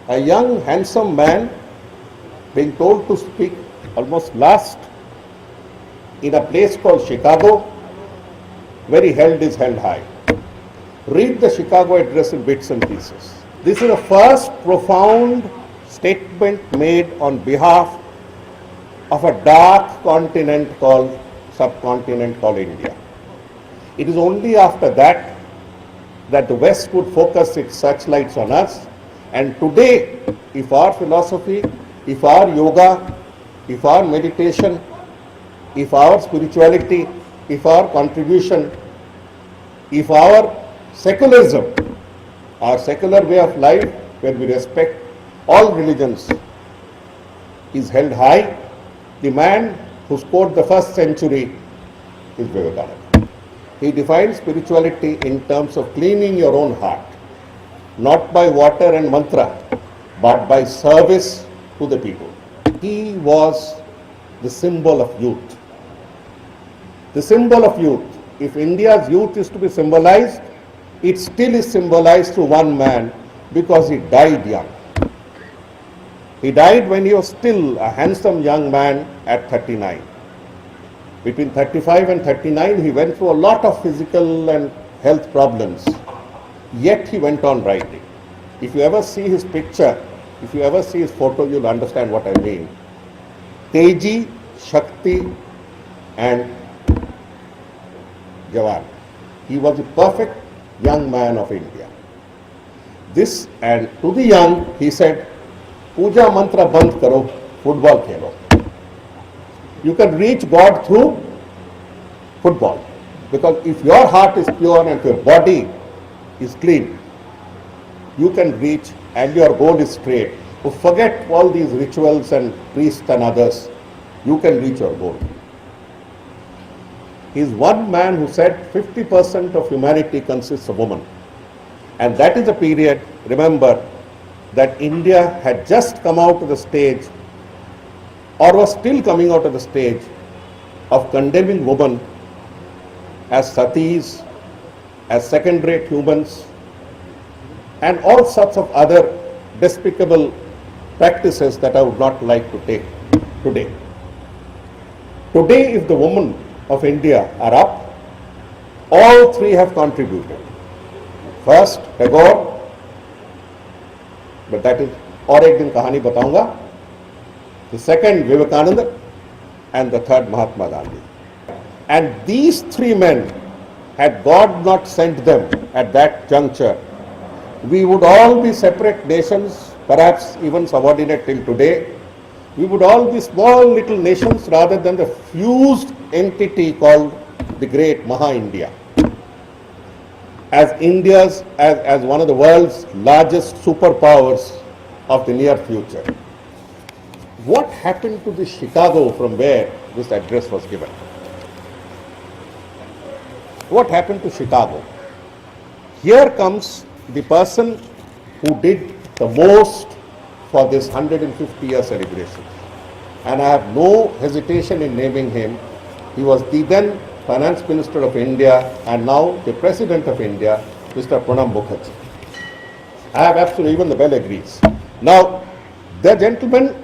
A young, handsome man being told to speak almost last in a place called Chicago, where he held his head high. Read the Chicago Address in bits and pieces. This is the first profound statement made on behalf of a dark subcontinent called India. It is only after that the West would focus its searchlights on us. And today, if our philosophy, if our yoga, if our meditation, if our spirituality, if our contribution, if our secularism, our secular way of life, where we respect all religions, is held high, the man who scored the first century is Vivekananda. He defines spirituality in terms of cleaning your own heart, not by water and mantra, but by service to the people. He was the symbol of youth. The symbol of youth. If India's youth is to be symbolized, it still is symbolized through one man, because he died young. He died when he was still a handsome young man at 39. Between 35 and 39, he went through a lot of physical and health problems. Yet he went on writing. If you ever see his picture, if you ever see his photo, you'll understand what I mean. Teji, Shakti, and Jawhar. He was a perfect young man of India. This, and to the young, he said, Puja mantra band karo, football khelo. You can reach God through football. Because if your heart is pure and if your body is clean, you can reach, and your goal is straight. So forget all these rituals and priests and others. You can reach your goal. He is one man who said 50% of humanity consists of women. And that is a period, remember, that India had just come out of the stage, or was still coming out of the stage, of condemning women as satis, as second-rate humans, and all sorts of other despicable practices that I would not like to take today. Today, if the women of India are up, all three have contributed. First, Tagore, but that is और एक दिन कहानी बताऊंगा. The second, Vivekananda, and the third, Mahatma Gandhi. And these three men, had God not sent them at that juncture, we would all be separate nations, perhaps even subordinate till today. We would all be small little nations rather than the fused entity called the great Maha-India. As one of the world's largest superpowers of the near future. What happened to the Chicago from where this address was given? What happened to Chicago? Here comes the person who did the most for this 150-year celebration. And I have no hesitation in naming him. He was the then Finance Minister of India and now the President of India, Mr. Pranab Mukherjee. I have absolutely, even the bell agrees. Now, the gentleman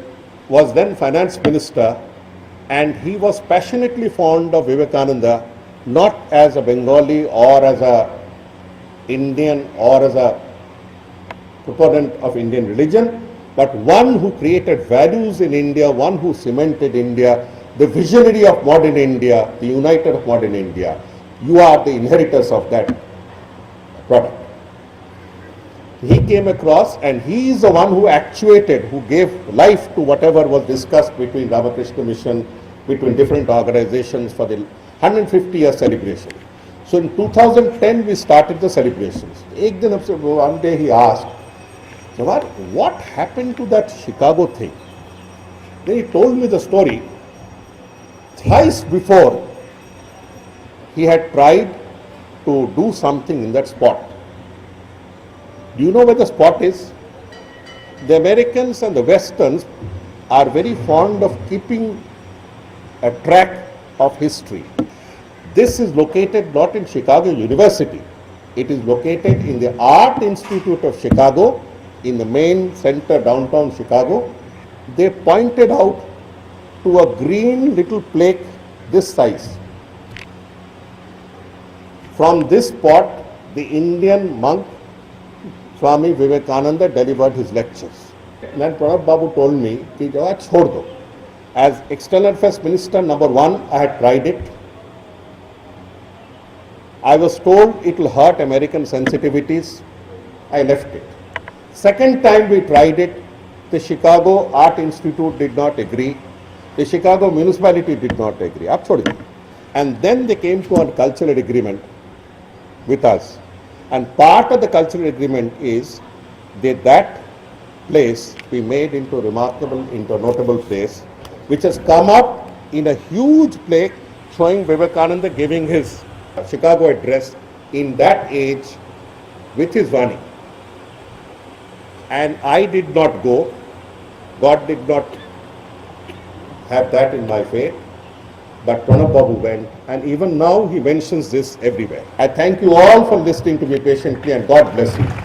was then Finance Minister, and he was passionately fond of Vivekananda, not as a Bengali or as a Indian or as a proponent of Indian religion, but one who created values in India, one who cemented India, the visionary of modern India, the uniter of modern India. You are the inheritors of that product. He came across, and he is the one who actuated, who gave life to whatever was discussed between Ramakrishna Mission, between different organizations for the 150-year celebration. So in 2010, we started the celebrations. One day he asked, Jawhar, what happened to that Chicago thing? Then he told me the story. Thrice before, he had tried to do something in that spot. Do you know where the spot is? The Americans and the Westerns are very fond of keeping a track of history. This is located not in Chicago University. It is located in the Art Institute of Chicago, in the main center downtown Chicago, they pointed out to a green little plaque this size. From this spot, the Indian monk Swami Vivekananda delivered his lectures. Then Pranab Babu told me, कि जवाब छोड़ दो. As External Affairs Minister number 1, I had tried it. I was told it will hurt American sensitivities. I left it. Second time we tried it, the Chicago Art Institute did not agree. The Chicago municipality did not agree. आप छोड़ दो. And then they came to a cultural agreement with us. And part of the cultural agreement is that place be made into a remarkable, into a notable place, which has come up in a huge plaque showing Vivekananda giving his Chicago address in that age with his Vani. And I did not go. God did not have that in my fate. But Pranab Babu went, and even now he mentions this everywhere. I thank you all for listening to me patiently, and God bless you.